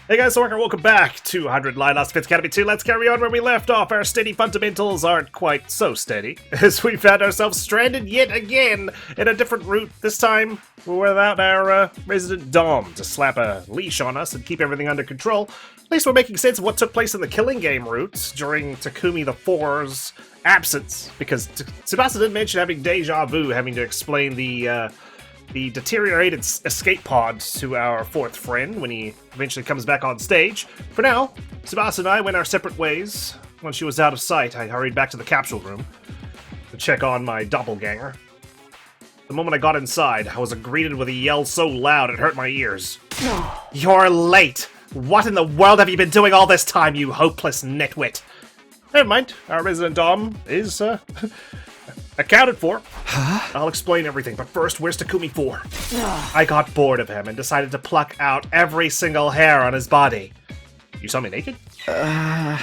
Hey guys, Orca, welcome back to 100 Line Lost Fifth Academy 2. Let's carry on where we left off. Our steady fundamentals aren't quite so steady, as we found ourselves stranded yet again in a different route. This time, we're without our resident Dom to slap a leash on us and keep everything under control. At least we're making sense of what took place in the Killing Game route during Takumi the Four's absence, because Tsubasa didn't mention having deja vu, having to explain the deteriorated escape pod to our fourth friend when he eventually comes back on stage. For now, Tsubasa and I went our separate ways. Once she was out of sight, I hurried back to the capsule room to check on my doppelganger. The moment I got inside, I was greeted with a yell so loud it hurt my ears. You're late! What in the world have you been doing all this time, you hopeless nitwit? Never mind, our resident Dom is, accounted for. Huh? I'll explain everything, but first, where's Takumi 4? I got bored of him and decided to pluck out every single hair on his body. You saw me naked? Huh?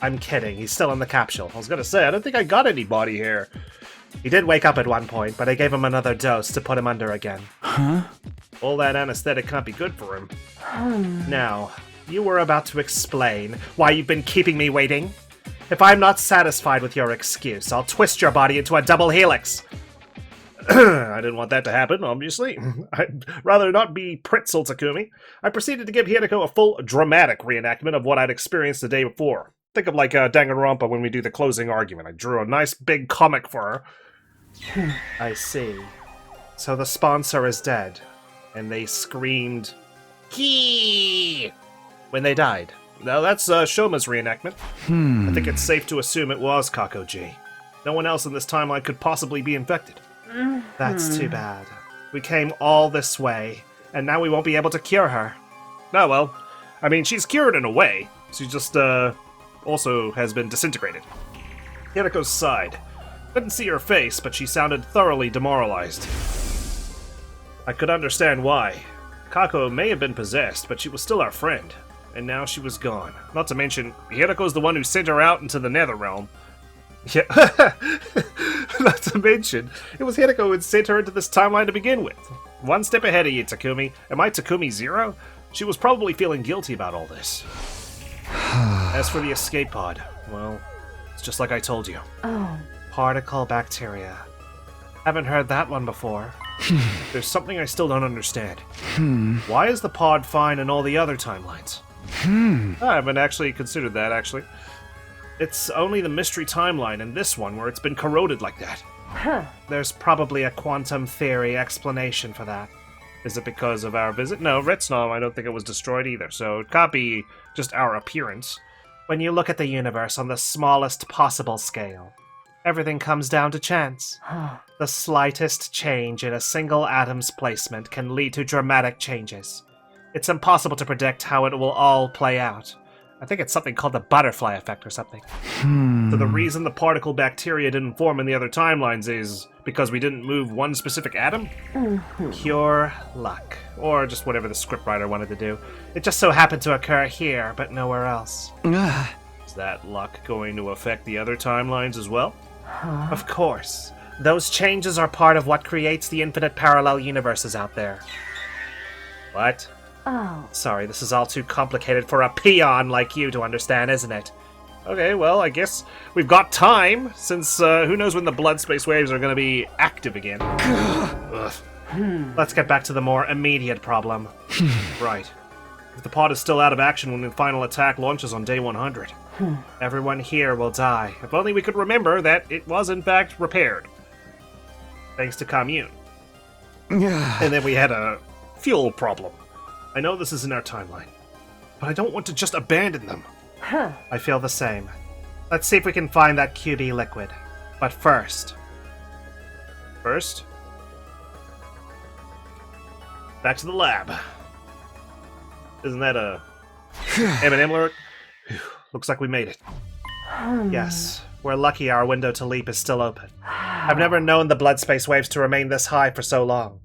I'm kidding, he's still in the capsule. I was gonna say, I don't think I got any body hair. He did wake up at one point, but I gave him another dose to put him under again. Huh? All that anesthetic can't be good for him. Now, you were about to explain why you've been keeping me waiting? If I'm not satisfied with your excuse, I'll twist your body into a double helix. I didn't want that to happen, obviously. I'd rather not be Pretzel Takumi. I proceeded to give Hideko a full dramatic reenactment of what I'd experienced the day before. Think of like Danganronpa when we do the closing argument. I drew a nice big comic for her. I see. So the sponsor is dead. And they screamed, "Key!" when they died. Now that's Shoma's reenactment. I think it's safe to assume it was Kakoji. No one else in this timeline could possibly be infected. That's too bad. We came all this way, and now we won't be able to cure her. Oh well. I mean, she's cured in a way. She just, also has been disintegrated. Hideko sighed. Couldn't see her face, but she sounded thoroughly demoralized. I could understand why. Kako may have been possessed, but she was still our friend. And now she was gone. Not to mention, Hideko's the one who sent her out into the Nether Realm. Yeah, not to mention, it was Hideko who had sent her into this timeline to begin with. One step ahead of you, Takumi. Am I Takumi Zero? She was probably feeling guilty about all this. As for the escape pod, well, it's just like I told you. Oh. Particle bacteria. Haven't heard that one before. There's something I still don't understand. Why is the pod fine in all the other timelines? I haven't actually considered that, actually. It's only the mystery timeline and this one where it's been corroded like that. There's probably a quantum theory explanation for that. Is it because of our visit? No, Retsnom, I don't think it was destroyed either, so it can't be just our appearance. When you look at the universe on the smallest possible scale, everything comes down to chance. The slightest change in a single atom's placement can lead to dramatic changes. It's impossible to predict how it will all play out. I think it's something called the butterfly effect or something. So the reason the particle bacteria didn't form in the other timelines is because we didn't move one specific atom? Pure luck. Or just whatever the scriptwriter wanted to do. It just so happened to occur here, but nowhere else. Is that luck going to affect the other timelines as well? Of course. Those changes are part of what creates the infinite parallel universes out there. What? Oh. Sorry, this is all too complicated for a peon like you to understand, isn't it? Okay, well, I guess we've got time, since who knows when the blood space waves are going to be active again. Let's get back to the more immediate problem. Right. If the pod is still out of action when the final attack launches on day 100, everyone here will die. If only we could remember that it was in fact repaired. Thanks to Commune. And then we had a fuel problem. I know this isn't our timeline, but I don't want to just abandon them. I feel the same. Let's see if we can find that QB liquid. But first, back to the lab. Isn't that a M&M alert? Looks like we made it. Yes, we're lucky our window to leap is still open. I've never known the blood space waves to remain this high for so long.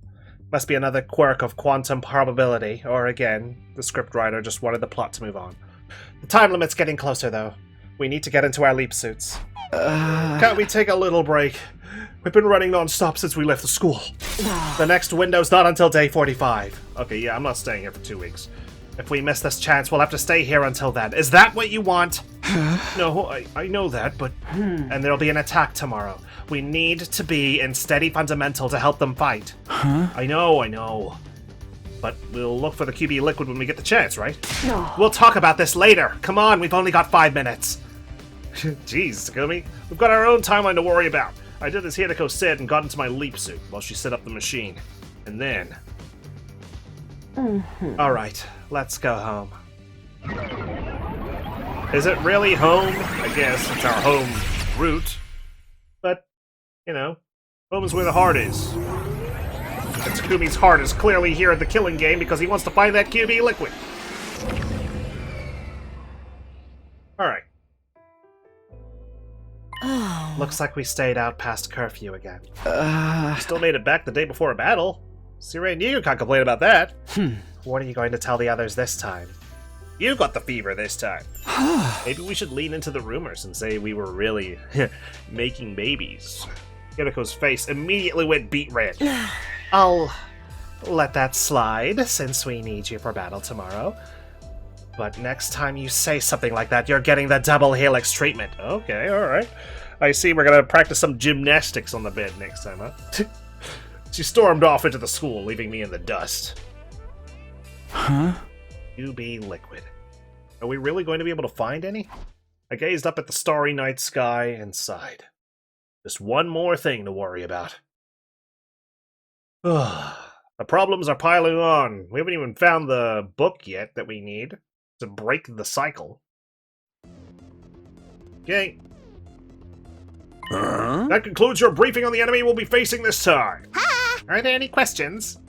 Must be another quirk of quantum probability, or again, the scriptwriter just wanted the plot to move on. The time limit's getting closer, though. We need to get into our leap suits. Can't we take a little break? We've been running non-stop since we left the school. The next window's not until day 45. Okay, yeah, I'm not staying here for 2 weeks. If we miss this chance, we'll have to stay here until then. Is that what you want? No, I know that, but... And there'll be an attack tomorrow. We need to be in steady fundamental to help them fight. I know. But we'll look for the QB liquid when we get the chance, right? No. We'll talk about this later. Come on, we've only got 5 minutes. Jeez, Takumi. We've got our own timeline to worry about. I did as Hideko said and got into my leap suit while she set up the machine. And then... Alright, let's go home. Is it really home? I guess it's our home route. But, you know, home is where the heart is. And Takumi's heart is clearly here at the killing game because he wants to find that QB liquid. Alright. Oh. Looks like we stayed out past curfew again. Still made it back the day before a battle. Sirei and you can't complain about that. What are you going to tell the others this time? You got the fever this time. Maybe we should lean into the rumors and say we were really making babies. Hideko's face immediately went beet red. I'll let that slide since we need you for battle tomorrow. But next time you say something like that, you're getting the double helix treatment. Okay, alright. I see we're gonna practice some gymnastics on the bed next time, huh? She stormed off into the school, leaving me in the dust. Huh? UB liquid. Are we really going to be able to find any? I gazed up at the starry night sky and sighed. Just one more thing to worry about. The problems are piling on. We haven't even found the book yet that we need to break the cycle. Okay. That concludes your briefing on the enemy we'll be facing this time. Are there any questions?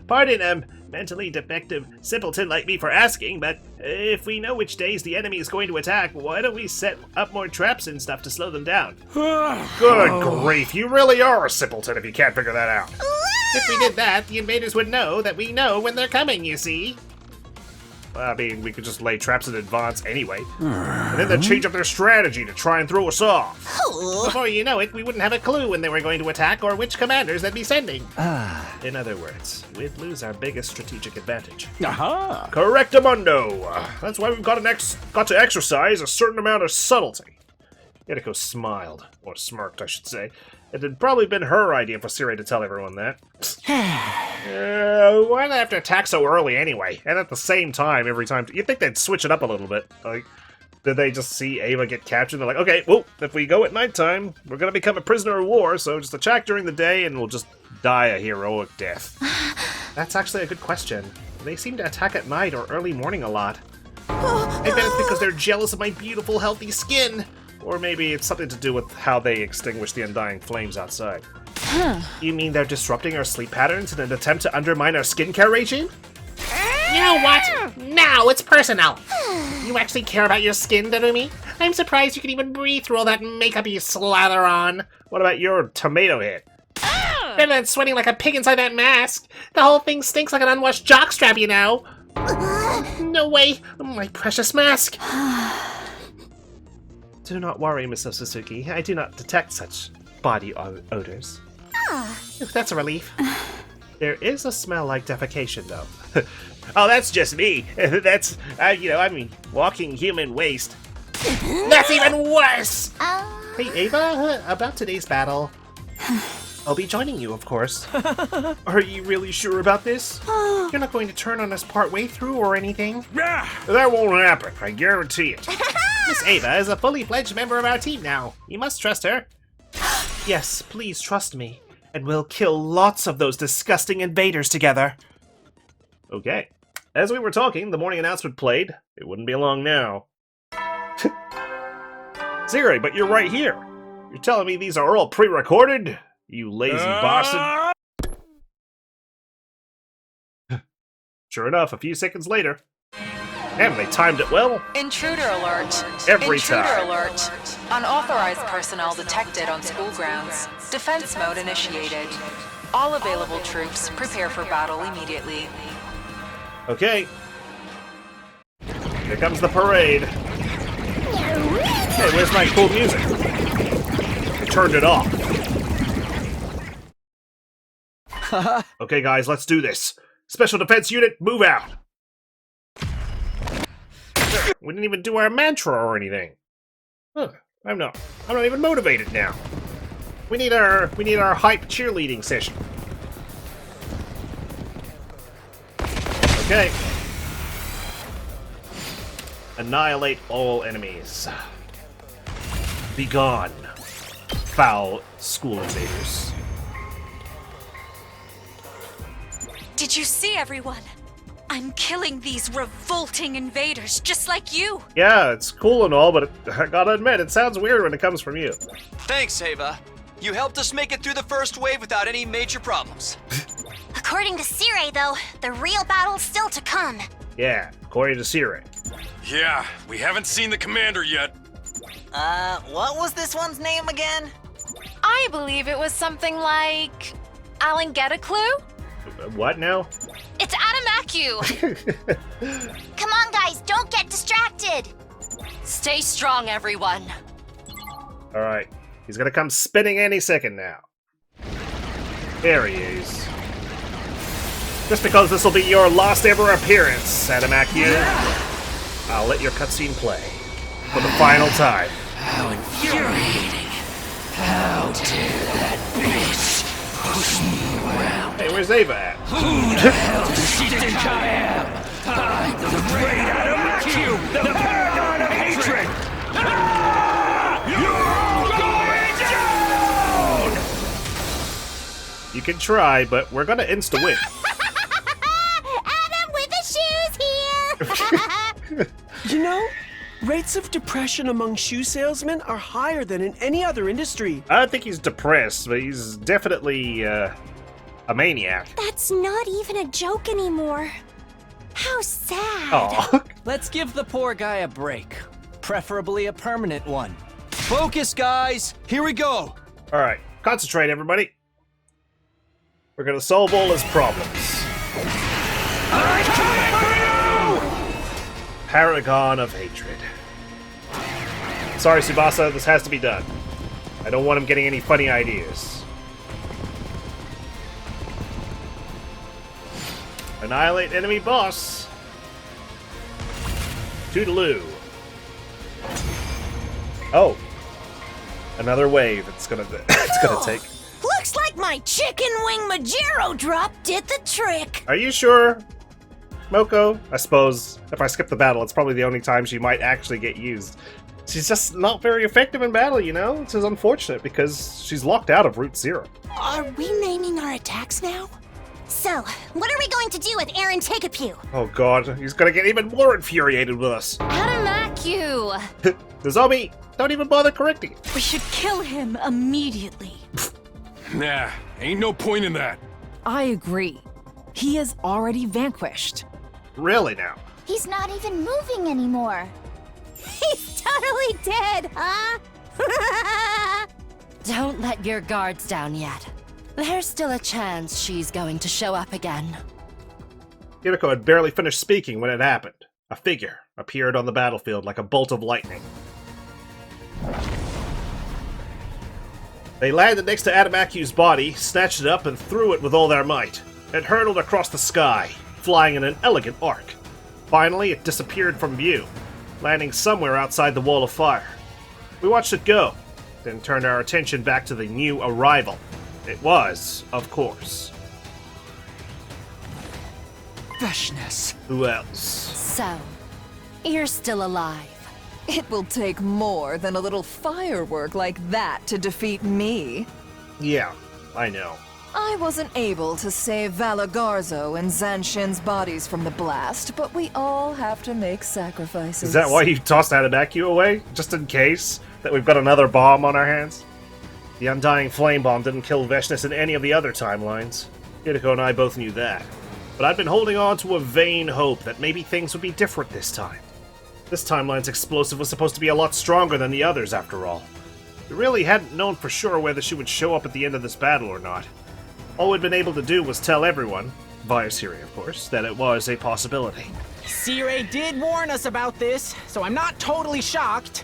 Pardon, mentally defective simpleton like me for asking, but if we know which days the enemy is going to attack, why don't we set up more traps and stuff to slow them down? Good grief, you really are a simpleton if you can't figure that out. If we did that, the invaders would know that we know when they're coming, you see. Well, I mean, we could just lay traps in advance anyway. And then they'd change up their strategy to try and throw us off. Before you know it, we wouldn't have a clue when they were going to attack or which commanders they'd be sending. In other words, we'd lose our biggest strategic advantage. Aha! Correctamundo! That's why we've got to exercise a certain amount of subtlety. Hideko smiled, or smirked, I should say. It had probably been her idea for Sirei to tell everyone that. Why do they have to attack so early anyway? And at the same time, every time... You'd think they'd switch it up a little bit. Like, did they just see Ava get captured? They're like, okay, well, if we go at nighttime, we're gonna become a prisoner of war, so just attack during the day and we'll just die a heroic death. That's actually a good question. They seem to attack at night or early morning a lot. I bet it's because they're jealous of my beautiful, healthy skin. Or maybe it's something to do with how they extinguish the undying flames outside. You mean they're disrupting our sleep patterns in an attempt to undermine our skincare regime? You know what? Now it's personal. You actually care about your skin, Darumi? I'm surprised you can even breathe through all that makeup you slather on. What about your tomato head? Better than sweating like a pig inside that mask. The whole thing stinks like an unwashed jockstrap, you know. No way, my precious mask. Do not worry, Miss Suzuki. I do not detect such body odors. That's a relief. There is a smell like defecation, though. Oh, that's just me. That's, walking human waste. That's even worse! Hey, Ava, about today's battle. I'll be joining you, of course. Are you really sure about this? You're not going to turn on us partway through or anything? That won't happen, I guarantee it. Miss Ava is a fully fledged member of our team now. You must trust her. Yes, please trust me. And we'll kill lots of those disgusting invaders together. Okay. As we were talking, the morning announcement played. It wouldn't be long now. Siri, but you're right here. You're telling me these are all pre-recorded? You lazy bastard. Sure enough, a few seconds later. Damn, they timed it well. Intruder alert. Every Intruder time. alert. Unauthorized personnel detected on school grounds. Defense mode initiated. All available troops prepare for battle immediately. Okay. Here comes the parade. Hey, where's my cool music? I turned it off. Okay, guys, let's do this. Special Defense Unit, move out. We didn't even do our mantra or anything. Huh. I'm not even motivated now. We need our hype cheerleading session. Okay. Annihilate all enemies. Be gone, foul school invaders. Did you see, everyone? I'm killing these revolting invaders just like you. Yeah, it's cool and all, but I gotta admit, it sounds weird when it comes from you. Thanks, Ava. You helped us make it through the first wave without any major problems. According to Sire, though, the real battle's still to come. Yeah, according to Sire. Yeah, we haven't seen the commander yet. What was this one's name again? I believe it was something like Alan Get a Clue? What now? It's Adamacu! Come on, guys, don't get distracted. Stay strong, everyone. Alright, he's gonna come spinning any second now. There he is. Just because this will be your last ever appearance, Adamacu, I'll let your cutscene play for the final time. How infuriating. How dare that bitch push me around? Hey, where's Ava at? Who the hell does she think I am? I'm the great Adamacu, the paragon of hatred! You're all going down! You can try, but we're gonna insta-win. Adam with the shoes here. You know, rates of depression among shoe salesmen are higher than in any other industry. I don't think he's depressed, but he's definitely, a maniac. That's not even a joke anymore. How sad. Aw. Let's give the poor guy a break. Preferably a permanent one. Focus, guys! Here we go! Alright, concentrate, everybody. We're gonna solve all his problems. I'm coming for you! Paragon of hatred. Sorry, Tsubasa, this has to be done. I don't want him getting any funny ideas. Annihilate enemy boss. Toodaloo. Oh. Another wave it's gonna take. Looks like my chicken wing Majero drop did the trick. Are you sure, Moko? I suppose if I skip the battle, it's probably the only time she might actually get used. She's just not very effective in battle, you know? This is unfortunate because she's locked out of Route Zero. Are we naming our attacks now? So, what are we going to do with Aaron Take-A-Pew? Oh god, he's gonna get even more infuriated with us. Adamacu! The zombie, don't even bother correcting it. We should kill him immediately. Nah, ain't no point in that. I agree. He is already vanquished. Really now? He's not even moving anymore. He's totally dead, huh? Don't let your guards down yet. There's still a chance she's going to show up again. Himiko had barely finished speaking when it happened. A figure appeared on the battlefield like a bolt of lightning. They landed next to Adamacu's body, snatched it up, and threw it with all their might. It hurtled across the sky, flying in an elegant arc. Finally, it disappeared from view, landing somewhere outside the wall of fire. We watched it go, then turned our attention back to the new arrival. It was, of course, Freshness. who else? So, you're still alive. It will take more than a little firework like that to defeat me. Yeah, I know. I wasn't able to save Valagarzo and Zanshin's bodies from the blast, but we all have to make sacrifices. Is that why you tossed Adamacu away? Just in case that we've got another bomb on our hands? The Undying Flame Bomb didn't kill Veshness in any of the other timelines. Hideko and I both knew that. But I'd been holding on to a vain hope that maybe things would be different this time. This timeline's explosive was supposed to be a lot stronger than the others, after all. We really hadn't known for sure whether she would show up at the end of this battle or not. All we'd been able to do was tell everyone, via Siri of course, that it was a possibility. Sire did warn us about this, so I'm not totally shocked.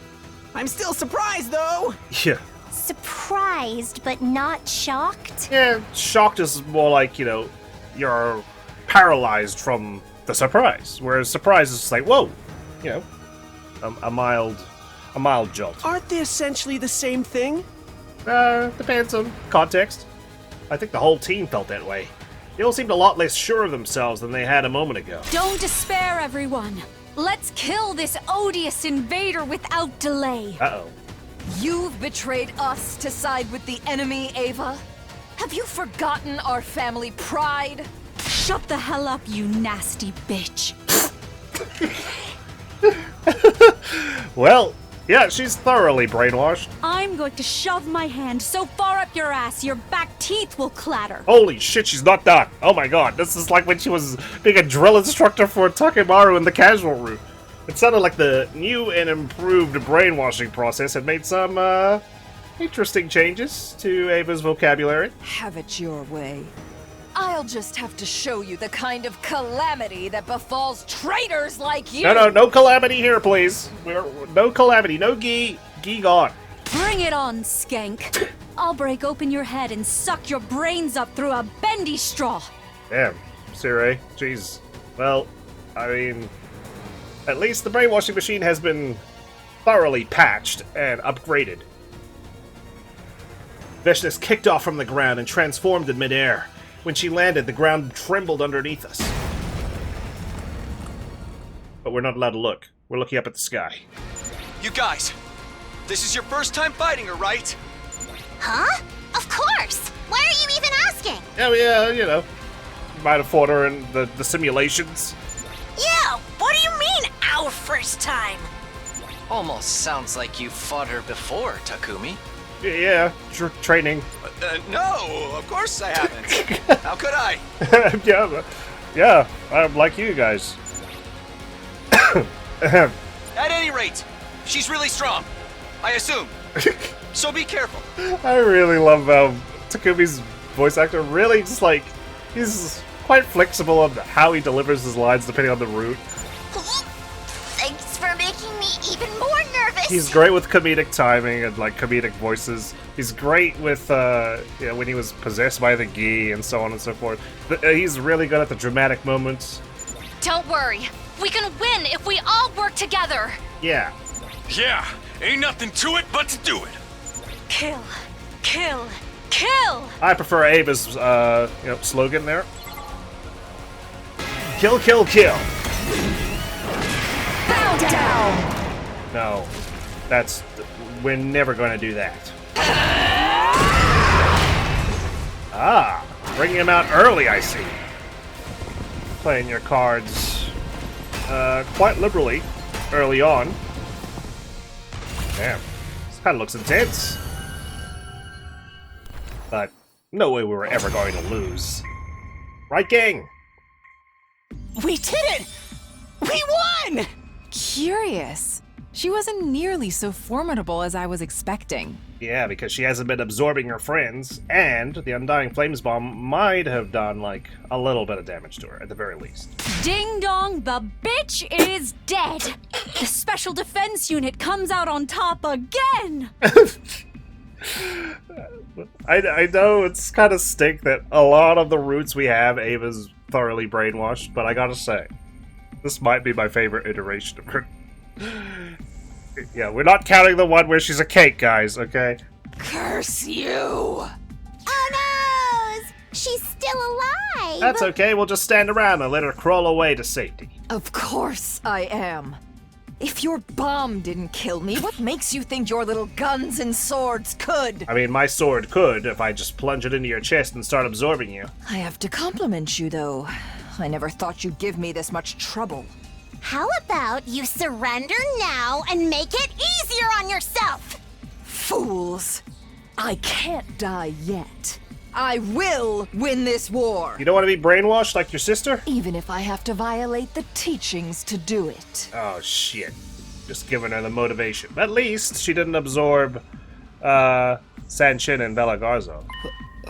I'm still surprised, though. Yeah. Surprised, but not shocked? Yeah, shocked is more like, you know, you're paralyzed from the surprise. Whereas surprise is just like, whoa, you know, a mild jolt. Aren't they essentially the same thing? Depends on context. I think the whole team felt that way. They all seemed a lot less sure of themselves than they had a moment ago. Don't despair, everyone. Let's kill this odious invader without delay. Uh-oh. You've betrayed us to side with the enemy, Ava? Have you forgotten our family pride? Shut the hell up, you nasty bitch. Well, yeah, she's thoroughly brainwashed. I'm going to shove my hand so far up your ass your back teeth will clatter. Holy shit, she's not done. Oh my god, this is like when she was being a drill instructor for Takemaru in the casual route. It sounded like the new and improved brainwashing process had made some, interesting changes to Ava's vocabulary. Have it your way. I'll just have to show you the kind of calamity that befalls traitors like you! No calamity here, please. No calamity, no Gee gone. Bring it on, skank. I'll break open your head and suck your brains up through a bendy straw. Damn, Sirei, jeez. Well, I mean, at least the brainwashing machine has been thoroughly patched and upgraded. Vishnis kicked off from the ground and transformed in midair. When she landed, the ground trembled underneath us. But we're not allowed to look. We're looking up at the sky. You guys, this is your first time fighting her, right? Huh? Of course! Why are you even asking? Yeah, you know. Might have fought her in the simulations. Yeah, what do you mean, our first time? Almost sounds like you fought her before, Takumi. Yeah, training. No, of course I haven't. How could I? yeah, I'm like you guys. At any rate, she's really strong. I assume. So be careful. I really love how Takumi's voice actor really just like, he's quite flexible on how he delivers his lines depending on the route. Thanks for making me even more nervous. He's great with comedic timing and like comedic voices. He's great with when he was possessed by the Gi and so on and so forth. He's really good at the dramatic moments. Don't worry. We can win if we all work together. Yeah. Yeah, ain't nothing to it but to do it. Kill. Kill. Kill! I prefer Ava's slogan there. Kill, kill, kill. Bow down! No, we're never going to do that. Ah, bringing him out early, I see. Playing your cards quite liberally early on. Damn, this kind of looks intense. But no way we were ever going to lose. Right, gang? We did it! We won! Curious. She wasn't nearly so formidable as I was expecting. Yeah, because she hasn't been absorbing her friends, and the Undying Flames Bomb might have done, like, a little bit of damage to her, at the very least. Ding dong, the bitch is dead! The Special Defense Unit comes out on top again! I know it's kind of stink that a lot of the routes we have, Ava's thoroughly brainwashed, but I gotta say, this might be my favorite iteration of her. Yeah, we're not counting the one where she's a cake, guys, okay? Curse you! Oh no! She's still alive! That's okay, we'll just stand around and let her crawl away to safety. Of course I am. If your bomb didn't kill me, what makes you think your little guns and swords could? I mean, my sword could if I just plunge it into your chest and start absorbing you. I have to compliment you, though. I never thought you'd give me this much trouble. How about you surrender now and make it easier on yourself? Fools! I can't die yet. I will win this war! You don't want to be brainwashed like your sister? Even if I have to violate the teachings to do it. Oh, shit. Just giving her the motivation. At least she didn't absorb, Sanshin and Bella Garzo.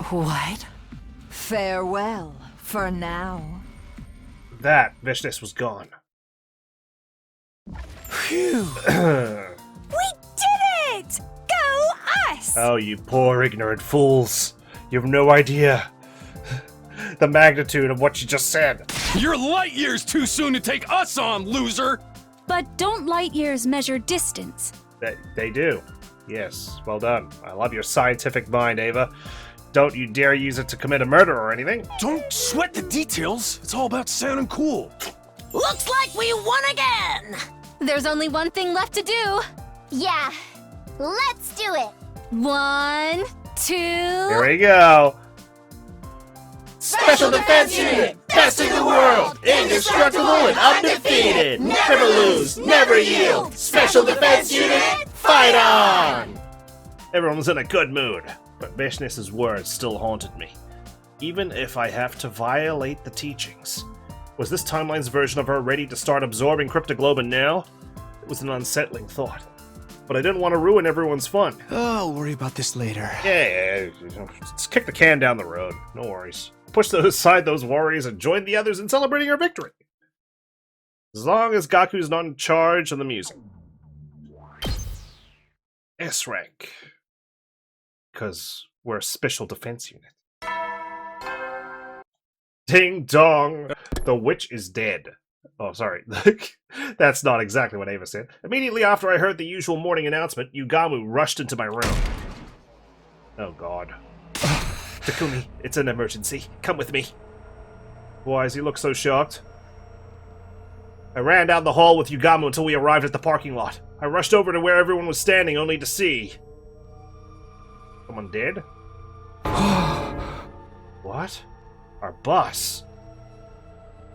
What? Farewell, for now. That Vishnis was gone. We did it! Go us! Oh, you poor ignorant fools. You have no idea the magnitude of what you just said. You're light years too soon to take us on, loser! But don't light years measure distance? They do. Yes, well done. I love your scientific mind, Ava. Don't you dare use it to commit a murder or anything. Don't sweat the details. It's all about sounding cool. Looks like we won again! There's only one thing left to do. Yeah, let's do it! 1, 2... Here we go. Special Defense Unit! Best in the world! Indestructible and undefeated! Never lose, never yield! Special Defense Unit, fight on! Everyone was in a good mood, but Vishnis's words still haunted me. Even if I have to violate the teachings. Was this timeline's version of her ready to start absorbing Cryptoglobin now? It was an unsettling thought. But I didn't want to ruin everyone's fun. Oh, I'll worry about this later. Yeah, let's kick the can down the road. No worries. Push aside those worries and join the others in celebrating our victory. As long as Gaku's not in charge of the music. S rank. Because we're a special defense unit. Ding dong! The witch is dead. Oh, sorry. That's not exactly what Ava said. Immediately after I heard the usual morning announcement, Yugamu rushed into my room. Oh god. Takumi, it's an emergency. Come with me. Why does he look so shocked? I ran down the hall with Yugamu until we arrived at the parking lot. I rushed over to where everyone was standing only to see... Someone dead? What? Our bus?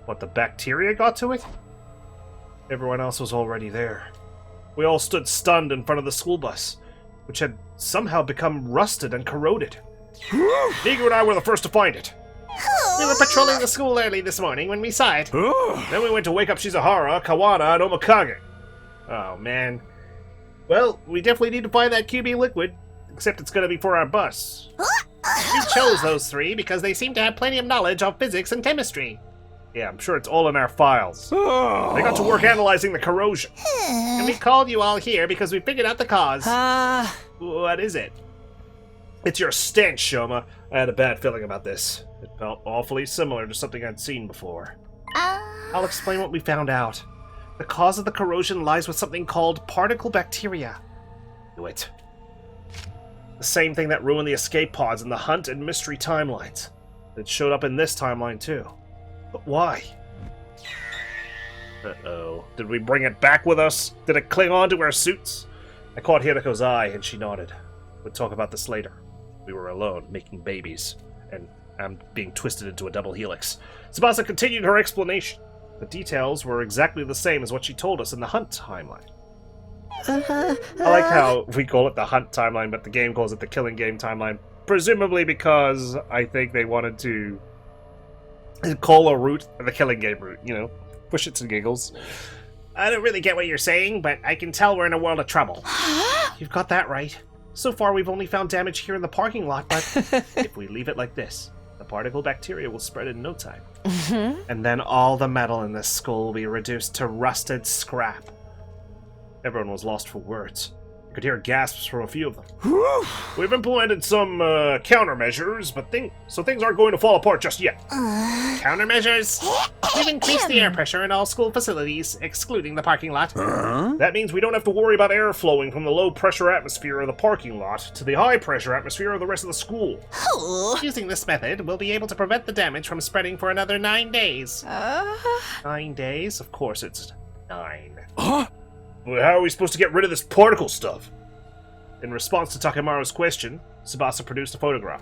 What, the bacteria got to it? Everyone else was already there. We all stood stunned in front of the school bus, which had somehow become rusted and corroded. Nigu and I were the first to find it. We were patrolling the school early this morning when we saw it. Then we went to wake up Shizuhara, Kawana, and Omokage. Oh, man. Well, we definitely need to find that QB liquid, except it's gonna be for our bus. We chose those three because they seem to have plenty of knowledge of physics and chemistry. Yeah, I'm sure it's all in our files. They got to work analyzing the corrosion. And we called you all here because we figured out the cause. What is it? It's your stench, Shoma. I had a bad feeling about this. It felt awfully similar to something I'd seen before. I'll explain what we found out. The cause of the corrosion lies with something called particle bacteria. Do it. The same thing that ruined the escape pods in the Hunt and Mystery timelines. It showed up in this timeline too. But why? Uh-oh. Did we bring it back with us? Did it cling on to our suits? I caught Hirako's eye and she nodded. We'll talk about this later. We were alone, making babies, and I'm being twisted into a double helix. Tsubasa continued her explanation. The details were exactly the same as what she told us in the Hunt timeline. I like how we call it the Hunt timeline, but the game calls it the Killing Game timeline. Presumably because I think they wanted to call a route the Killing Game route, you know, for shits and giggles. I don't really get what you're saying, but I can tell we're in a world of trouble. You've got that right. So far we've only found damage here in the parking lot, but if we leave it like this, the particle bacteria will spread in no time. And then all the metal in this school will be reduced to rusted scrap. Everyone was lost for words. You could hear gasps from a few of them. We've implemented some countermeasures, but things aren't going to fall apart just yet. Countermeasures? We've increased the air pressure in all school facilities, excluding the parking lot. That means we don't have to worry about air flowing from the low-pressure atmosphere of the parking lot to the high-pressure atmosphere of the rest of the school. Using this method, we'll be able to prevent the damage from spreading for another 9 days. 9 days? Of course it's 9. Huh? Well, how are we supposed to get rid of this particle stuff? In response to Takemaru's question, Tsubasa produced a photograph.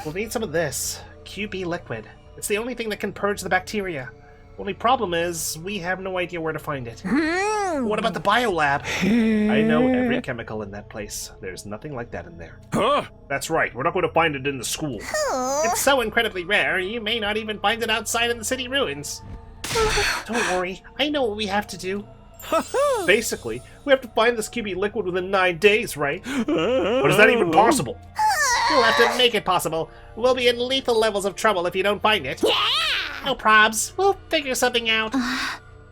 We'll need some of this. QB liquid. It's the only thing that can purge the bacteria. Only problem is, we have no idea where to find it. What about the biolab? I know every chemical in that place. There's nothing like that in there. Huh? That's right, we're not going to find it in the school. It's so incredibly rare, you may not even find it outside in the city ruins. Don't worry, I know what we have to do. Basically, we have to find this QB liquid within 9 days, right? But is that even possible? We'll have to make it possible. We'll be in lethal levels of trouble if you don't find it. Yeah! No probs. We'll figure something out.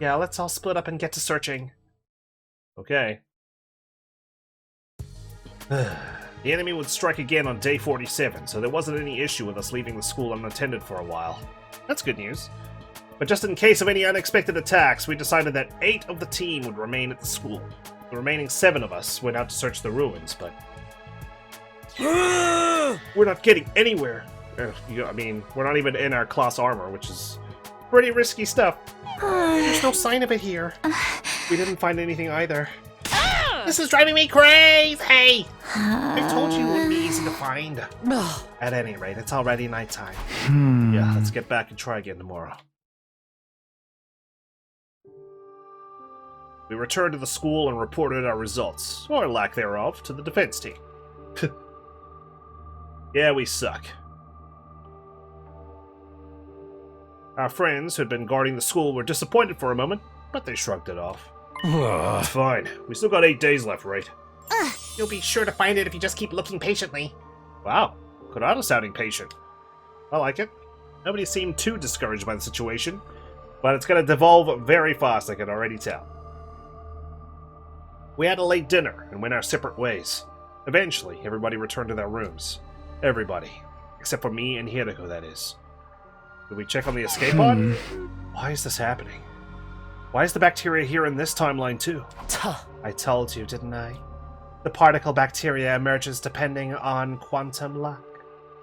Yeah, let's all split up and get to searching. Okay. The enemy would strike again on day 47, so there wasn't any issue with us leaving the school unattended for a while. That's good news. But just in case of any unexpected attacks, we decided that 8 of the team would remain at the school. The remaining 7 of us went out to search the ruins, but we're not getting anywhere. I mean, we're not even in our class armor, which is pretty risky stuff. There's no sign of it here. We didn't find anything either. This is driving me crazy! I told you it wouldn't be easy to find. At any rate, it's already nighttime. Yeah, let's get back and try again tomorrow. We returned to the school and reported our results, or lack thereof, to the defense team. Yeah, we suck. Our friends who had been guarding the school were disappointed for a moment, but they shrugged it off. It's fine. We still got 8 days left, right? You'll be sure to find it if you just keep looking patiently. Wow, Kurata sounding patient. I like it. Nobody seemed too discouraged by the situation, but it's going to devolve very fast, I can already tell. We had a late dinner and went our separate ways. Eventually, everybody returned to their rooms. Everybody. Except for me and Hiriko, that is. Did we check on the escape pod? Why is this happening? Why is the bacteria here in this timeline too? I told you, didn't I? The particle bacteria emerges depending on quantum luck.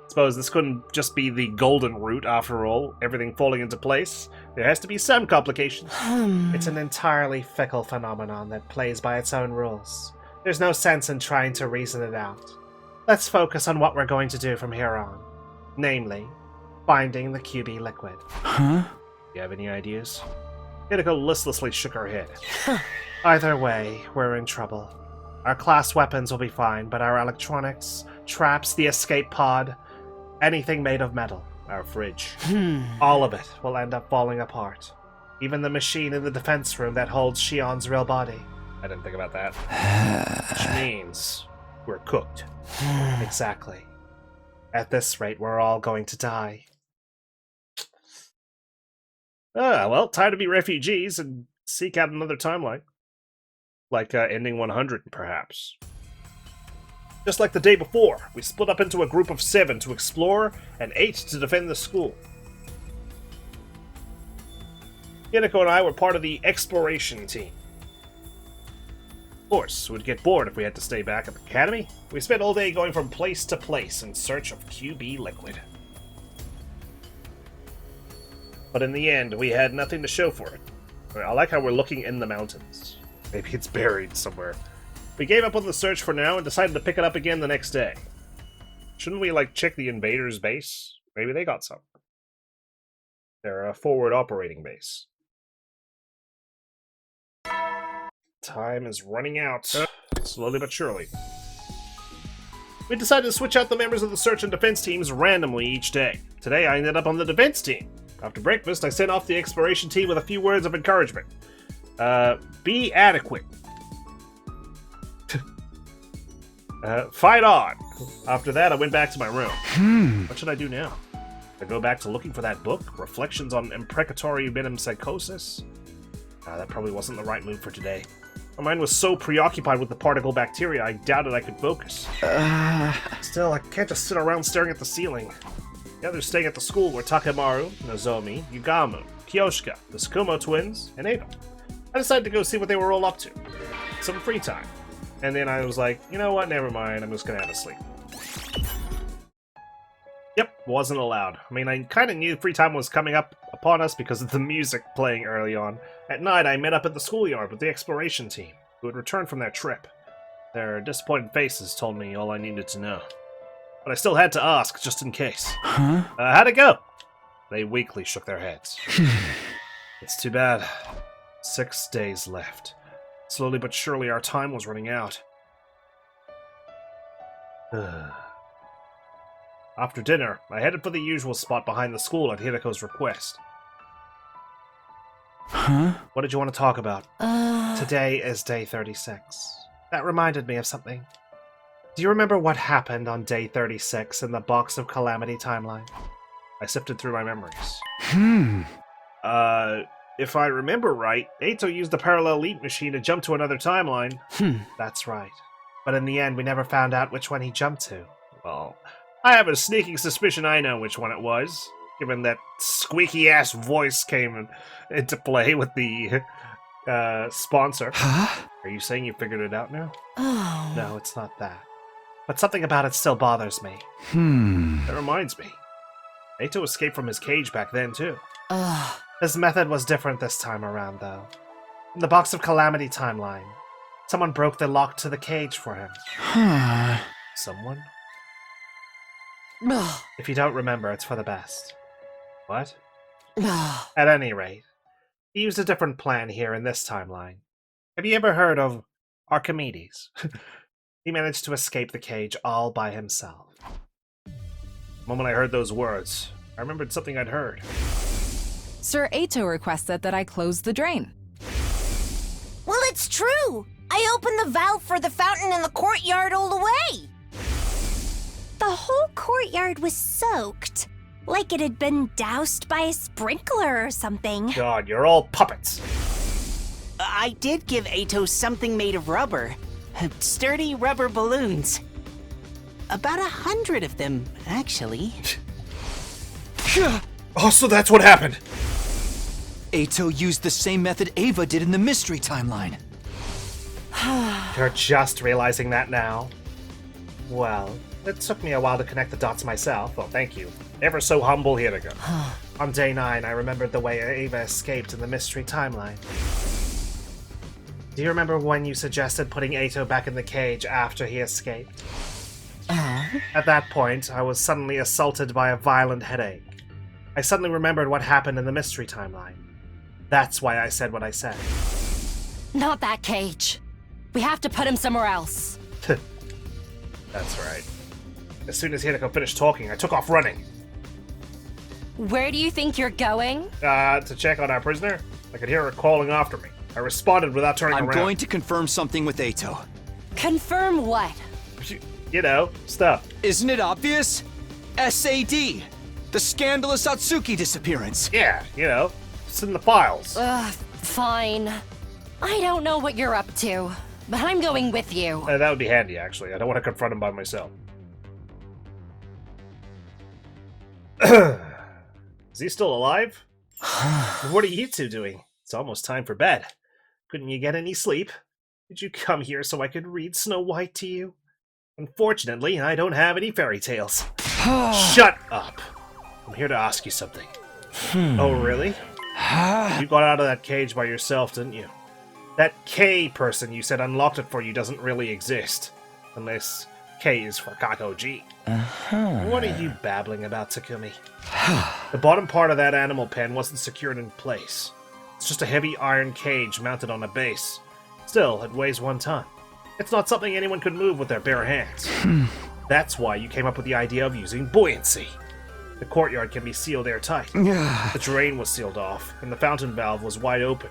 Suppose this couldn't just be the golden route after all, everything falling into place. There has to be some complications. It's an entirely fickle phenomenon that plays by its own rules. There's no sense in trying to reason it out. Let's focus on what we're going to do from here on. Namely, finding the QB liquid. You have any ideas? Hiriko listlessly shook her head. Either way, we're in trouble. Our class weapons will be fine, but our electronics, traps, the escape pod, anything made of metal, our fridge, all of it will end up falling apart. Even the machine in the defense room that holds Shion's real body. I didn't think about that. Which means we're cooked. Exactly. At this rate, we're all going to die. Well, time to be refugees and seek out another timeline. Like ending 100, perhaps. Just like the day before, we split up into a group of 7 to explore and 8 to defend the school. Hiriko and I were part of the exploration team. Of course, we'd get bored if we had to stay back at the academy. We spent all day going from place to place in search of QB liquid. But in the end, we had nothing to show for it. I like how we're looking in the mountains. Maybe it's buried somewhere. We gave up on the search for now and decided to pick it up again the next day. Shouldn't we, check the invaders' base? Maybe they got some. They're a forward operating base. Time is running out. Slowly but surely. We decided to switch out the members of the search and defense teams randomly each day. Today I ended up on the defense team. After breakfast, I sent off the exploration team with a few words of encouragement. Be adequate. Fight on. After that, I went back to my room. What should I do now? I go back to looking for that book, Reflections on Imprecatory Metempsychosis? That probably wasn't the right move for today. My mind was so preoccupied with the particle bacteria, I doubted I could focus. Still, I can't just sit around staring at the ceiling. The others staying at the school were Takemaru, Nozomi, Yugamu, Kyoshika, the Tsukumo twins, and Ado. I decided to go see what they were all up to. Some free time. And then I was like, you know what, never mind, I'm just gonna have a sleep. Yep, wasn't allowed. I mean, I kinda knew free time was coming up upon us because of the music playing early on. At night, I met up at the schoolyard with the exploration team, who had returned from their trip. Their disappointed faces told me all I needed to know. But I still had to ask, just in case. How'd it go? They weakly shook their heads. It's too bad. 6 days left. Slowly but surely our time was running out. After dinner, I headed for the usual spot behind the school at Hiriko's request. What did you want to talk about? Today is day 36. That reminded me of something. Do you remember what happened on day 36 in the Box of Calamity timeline? I sifted through my memories. If I remember right, Eito used the parallel leap machine to jump to another timeline. That's right. But in the end, we never found out which one he jumped to. Well, I have a sneaking suspicion I know which one it was. given that squeaky-ass voice came into play with the sponsor. Huh? Are you saying you figured it out now? Oh. No, it's not that. But something about it still bothers me. That reminds me. Ato escaped from his cage back then, too. Ugh. His method was different this time around, though. In the Box of Calamity timeline, someone broke the lock to the cage for him. Huh. Someone? Ugh. If you don't remember, it's for the best. What? Ugh. At any rate, he used a different plan here in this timeline. Have you ever heard of Archimedes? He managed to escape the cage all by himself. The moment I heard those words, I remembered something I'd heard. Sir Ato requested that I close the drain. Well, it's true. I opened the valve for the fountain in the courtyard all the way. The whole courtyard was soaked, like it had been doused by a sprinkler or something. God, you're all puppets. I did give Ato something made of rubber. Sturdy rubber balloons. About 100 of them, actually. Oh, so that's what happened. Ato used the same method Ava did in the mystery timeline. You're just realizing that now? Well, it took me a while to connect the dots myself. Well, thank you. Ever so humble here to go. On day 9, I remembered the way Ava escaped in the mystery timeline. Do you remember when you suggested putting Ato back in the cage after he escaped? At that point, I was suddenly assaulted by a violent headache. I suddenly remembered what happened in the mystery timeline. That's why I said what I said. Not that cage. We have to put him somewhere else. That's right. As soon as Hideko finished talking, I took off running. Where do you think you're going? To check on our prisoner. I could hear her calling after me. I responded without turning around. I'm going to confirm something with Ato. Confirm what? You know, stuff. Isn't it obvious? SAD! The scandalous Atsuki disappearance. Yeah, you know, it's in the files. Fine. I don't know what you're up to, but I'm going with you. That would be handy, actually. I don't want to confront him by myself. Is he still alive? What are you two doing? It's almost time for bed. Couldn't you get any sleep? Did you come here so I could read Snow White to you? Unfortunately, I don't have any fairy tales. Shut up! I'm here to ask you something. Oh, really? You got out of that cage by yourself, didn't you? That K person you said unlocked it for you doesn't really exist. Unless K is for Kakoji. What are you babbling about, Takumi? The bottom part of that animal pen wasn't secured in place. It's just a heavy iron cage mounted on a base. Still, it weighs 1 ton. It's not something anyone could move with their bare hands. That's why you came up with the idea of using buoyancy. The courtyard can be sealed airtight. The drain was sealed off, and the fountain valve was wide open.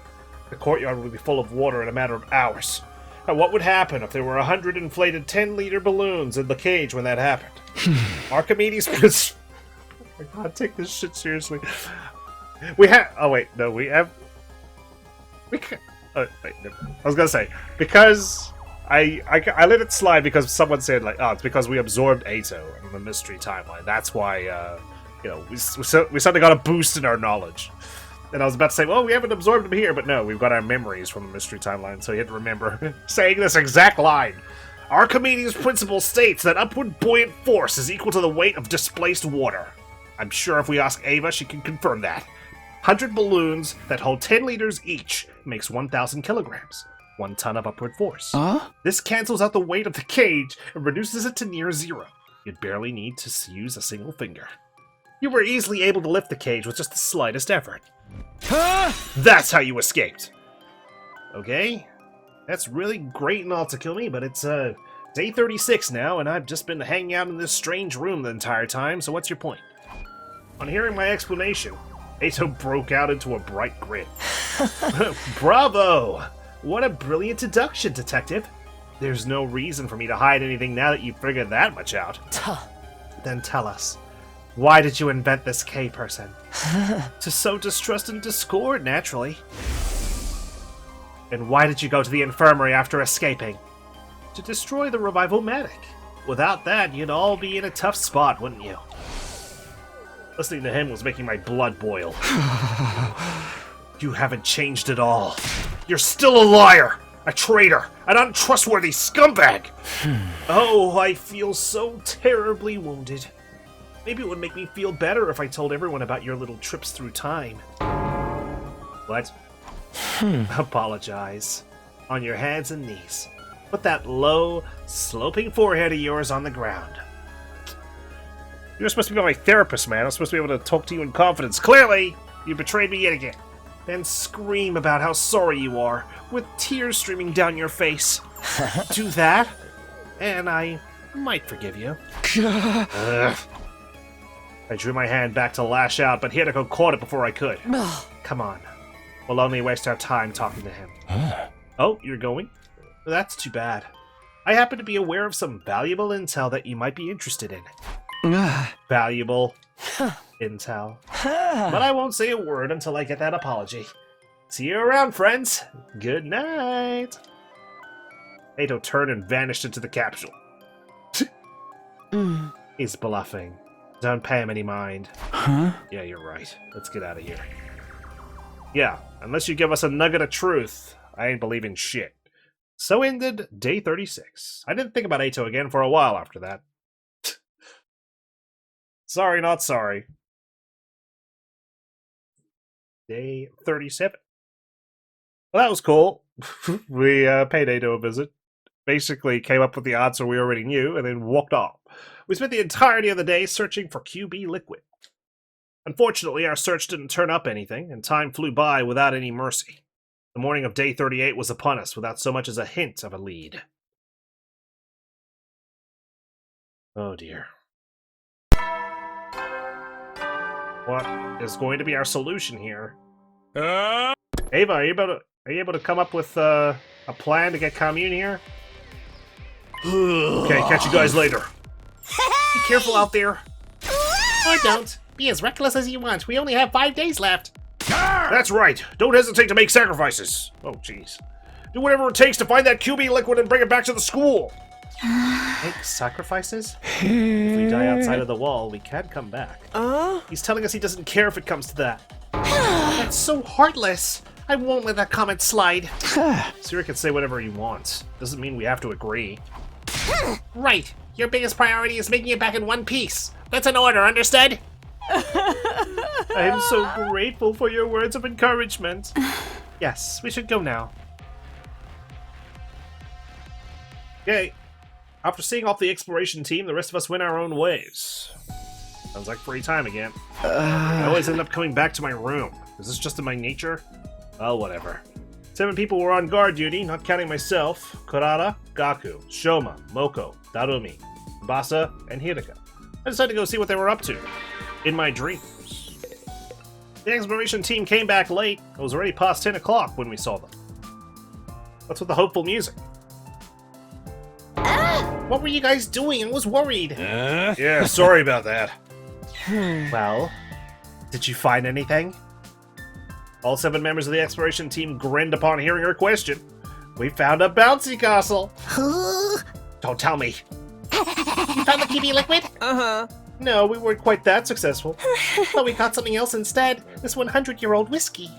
The courtyard would be full of water in a matter of hours. Now, what would happen if there were 100 inflated 10-liter balloons in the cage when that happened? Archimedes was... I gotta take this shit seriously. We have... Oh, wait. No, we have... We can... Oh, wait. No. I was gonna say, because... I let it slide because someone said, like, oh, it's because we absorbed Ato in the mystery timeline. That's why, you know, we suddenly got a boost in our knowledge. And I was about to say, well, we haven't absorbed him here, but no, we've got our memories from the mystery timeline, so you had to remember saying this exact line. Archimedes' principle states that upward buoyant force is equal to the weight of displaced water. I'm sure if we ask Ava, she can confirm that. 100 balloons that hold 10 liters each makes 1,000 kilograms. 1 ton of upward force. This cancels out the weight of the cage and reduces it to near zero. You'd barely need to use a single finger. You were easily able to lift the cage with just the slightest effort. That's how you escaped. Okay? That's really great and all, Takumi, but it's day 36 now, and I've just been hanging out in this strange room the entire time, so what's your point? On hearing my explanation, Ato broke out into a bright grin. Bravo! What a brilliant deduction, Detective. There's no reason for me to hide anything now that you've figured that much out. Then tell us, why did you invent this K person? To sow distrust and discord, naturally. And why did you go to the infirmary after escaping? To destroy the Revival-Matic. Without that, you'd all be in a tough spot, wouldn't you? Listening to him was making my blood boil. You haven't changed at all. You're still a liar, a traitor, an untrustworthy scumbag. Oh, I feel so terribly wounded. Maybe it would make me feel better if I told everyone about your little trips through time. What? Apologize. On your hands and knees. Put that low, sloping forehead of yours on the ground. You're supposed to be my therapist, man. I'm supposed to be able to talk to you in confidence. Clearly, you betrayed me yet again. Then scream about how sorry you are, with tears streaming down your face. Do that, and I might forgive you. I drew my hand back to lash out, but Hideko caught it before I could. Come on. We'll only waste our time talking to him. Oh, you're going? That's too bad. I happen to be aware of some valuable intel that you might be interested in. Valuable intel. But I won't say a word until I get that apology. See you around, friends. Good night. Eito turned and vanished into the capsule. He's bluffing. Don't pay him any mind. Huh? Yeah, you're right. Let's get out of here. Yeah, unless you give us a nugget of truth, I ain't believing shit. So ended day 36. I didn't think about Eito again for a while after that. Sorry, not sorry. Day 37. Well, that was cool. We paid Eito a visit. Basically came up with the answer we already knew and then walked off. We spent the entirety of the day searching for QB liquid. Unfortunately, our search didn't turn up anything, and time flew by without any mercy. The morning of day 38 was upon us without so much as a hint of a lead. Oh dear. What is going to be our solution here? Ava, are you able to come up with a plan to get commune here? Okay, catch you guys later. Be careful out there. Or don't. Be as reckless as you want. We only have 5 days left. That's right. Don't hesitate to make sacrifices. Oh, jeez. Do whatever it takes to find that QB liquid and bring it back to the school. Make sacrifices? If we die outside of the wall, we can come back. He's telling us he doesn't care if it comes to that. That's so heartless. I won't let that comment slide. Siri can say whatever he wants. Doesn't mean we have to agree. Right. Your biggest priority is making it back in one piece. That's an order, understood? I am so grateful for your words of encouragement. Yes, we should go now. Okay. After seeing off the exploration team, the rest of us went our own ways. Sounds like free time again. I always end up coming back to my room. Is this just in my nature? Well, whatever. 7 people were on guard duty, not counting myself. Kurata, Gaku, Shoma, Moko, Darumi, Basa, and Hideko. I decided to go see what they were up to. In my dreams. The exploration team came back late. It was already past 10 o'clock when we saw them. What's with the hopeful music? What were you guys doing? I was worried. Yeah, sorry about that. Well, did you find anything? All 7 members of the exploration team grinned upon hearing her question. We found a bouncy castle. Don't tell me. You found the QB liquid? No, we weren't quite that successful. But we got something else instead. This 100-year-old whiskey.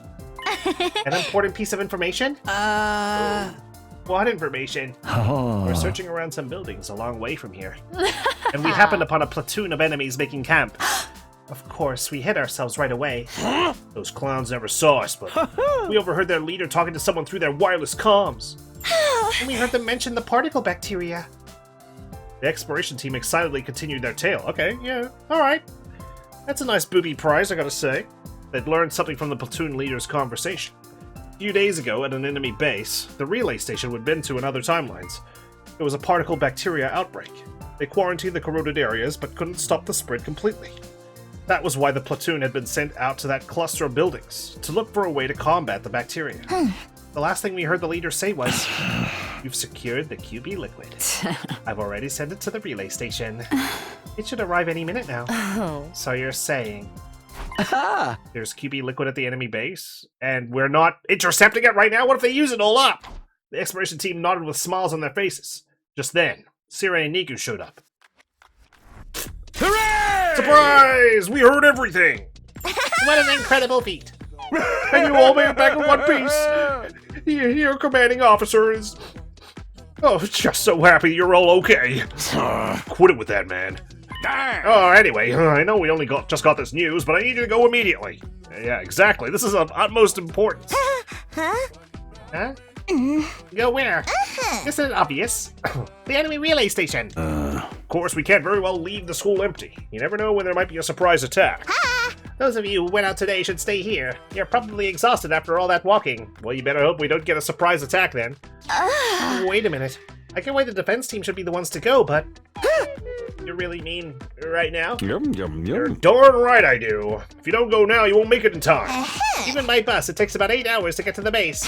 An important piece of information? What information? We're searching around some buildings a long way from here. And we happened upon a platoon of enemies making camp. Of course, we hid ourselves right away. Those clowns never saw us, but we overheard their leader talking to someone through their wireless comms. And we heard them mention the particle bacteria. The exploration team excitedly continued their tale. Okay, yeah, alright. That's a nice booby prize, I gotta say. They'd learned something from the platoon leader's conversation. A few days ago, at an enemy base, the relay station would been to in other timelines. There was a particle bacteria outbreak. They quarantined the corroded areas, but couldn't stop the spread completely. That was why the platoon had been sent out to that cluster of buildings, to look for a way to combat the bacteria. The last thing we heard the leader say was, "You've secured the QB liquid. I've already sent it to the relay station. It should arrive any minute now." So you're saying there's QB liquid at the enemy base, and we're not intercepting it right now? What if they use it all up? The exploration team nodded with smiles on their faces. Just then, Sire and Niku showed up. Hooray! Surprise! We heard everything! What an incredible feat. And you all made it back in one piece! Your commanding officer is... Oh, just so happy you're all okay. Quit it with that, man. Oh, anyway, I know we only just got this news, but I need you to go immediately. Yeah, exactly. This is of utmost importance. Huh? Go where? This is obvious. The enemy relay station. Of course, we can't very well leave the school empty. You never know when there might be a surprise attack. Those of you who went out today should stay here. You're probably exhausted after all that walking. Well, you better hope we don't get a surprise attack then. Wait a minute. I get why the defense team should be the ones to go, but... You really mean right now? Yum, yum, You're yum. darn right I do. If you don't go now, you won't make it in time. Even by bus, it takes about 8 hours to get to the base.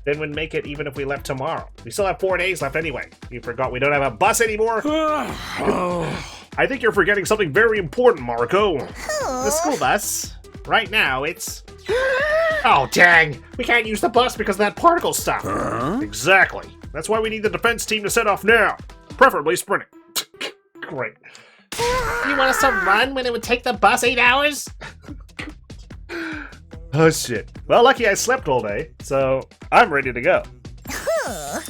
Then we'd make it even if we left tomorrow. We still have 4 days left anyway. You forgot we don't have a bus anymore? I think you're forgetting something very important, Marco. The school bus. Right now, it's... Oh, dang! We can't use the bus because of that particle stuff. Exactly. That's why we need the defense team to set off now. Preferably sprinting. Great. You want us to run when it would take the bus 8 hours? Oh, shit. Well, lucky I slept all day, so I'm ready to go.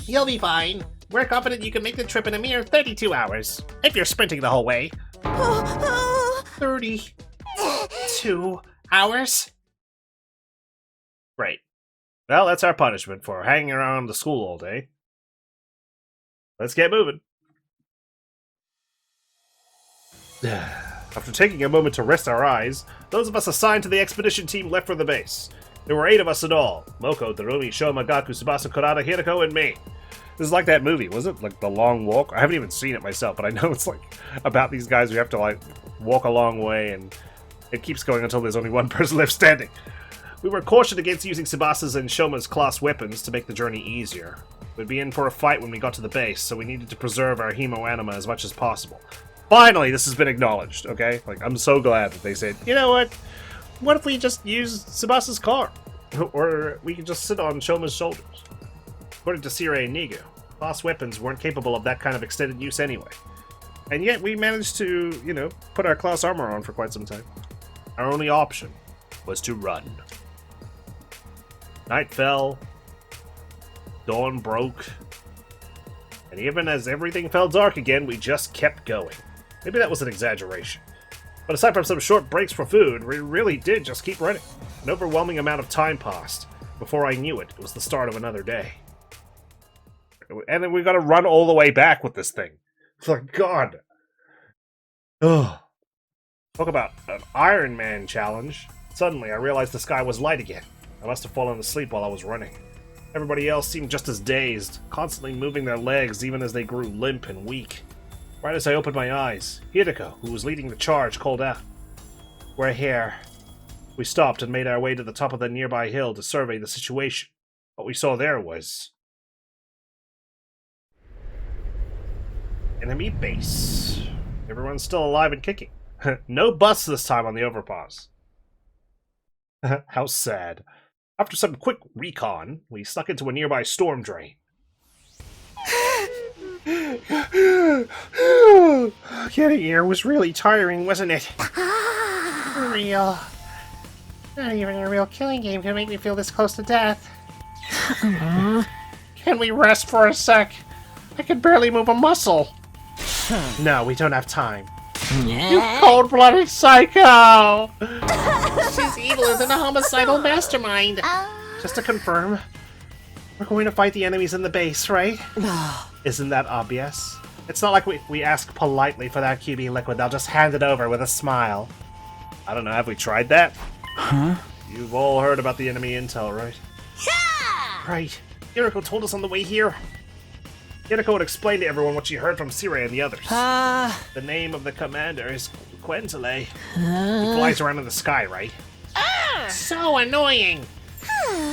You'll be fine. We're confident you can make the trip in a mere 32 hours. If you're sprinting the whole way. 32 hours? Great. Well, that's our punishment for hanging around the school all day. Let's get moving. After taking a moment to rest our eyes, those of us assigned to the expedition team left for the base. There were 8 of us in all. Moko, Darumi, Shoma, Gaku, Tsubasa, Kurata, Hirako, and me. This is like that movie, was it? Like The Long Walk? I haven't even seen it myself, but I know it's like about these guys who have to like walk a long way, and it keeps going until there's only one person left standing. We were cautioned against using Tsubasa's and Shoma's class weapons to make the journey easier. We'd be in for a fight when we got to the base, so we needed to preserve our hemoanima as much as possible. Finally, this has been acknowledged, okay? Like, I'm so glad that they said, you know what? What if we just use Tsubasa's car? Or we could just sit on Shoma's shoulders. According to Sire and Nigu, class weapons weren't capable of that kind of extended use anyway. And yet we managed to, you know, put our class armor on for quite some time. Our only option was to run. Night fell. Dawn broke. And even as everything fell dark again, we just kept going. Maybe that was an exaggeration. But aside from some short breaks for food, we really did just keep running. An overwhelming amount of time passed. Before I knew it, it was the start of another day. And then we gotta run all the way back with this thing. It's like, God. Ugh. Talk about an Iron Man challenge. Suddenly, I realized the sky was light again. I must have fallen asleep while I was running. Everybody else seemed just as dazed, constantly moving their legs even as they grew limp and weak. Right as I opened my eyes, Hideko, who was leading the charge, called out, "We're here." We stopped and made our way to the top of the nearby hill to survey the situation. What we saw there was... enemy base. Everyone's still alive and kicking. No bus this time on the overpass. How sad. After some quick recon, we snuck into a nearby storm drain. Getting here was really tiring, wasn't it? Real. Not even a real killing game can make me feel this close to death. Can we rest for a sec? I can barely move a muscle. No, we don't have time. You cold-blooded psycho! She's evil than a homicidal mastermind. Just to confirm, we're going to fight the enemies in the base, right? Isn't that obvious? It's not like we ask politely for that QB liquid, they'll just hand it over with a smile. I don't know, have we tried that? Huh? You've all heard about the enemy intel, right? Yeah! Right. Hirako told us on the way here. Hirako would explain to everyone what she heard from Sire and the others. The name of the commander is Quentile. He flies around in the sky, right? So annoying!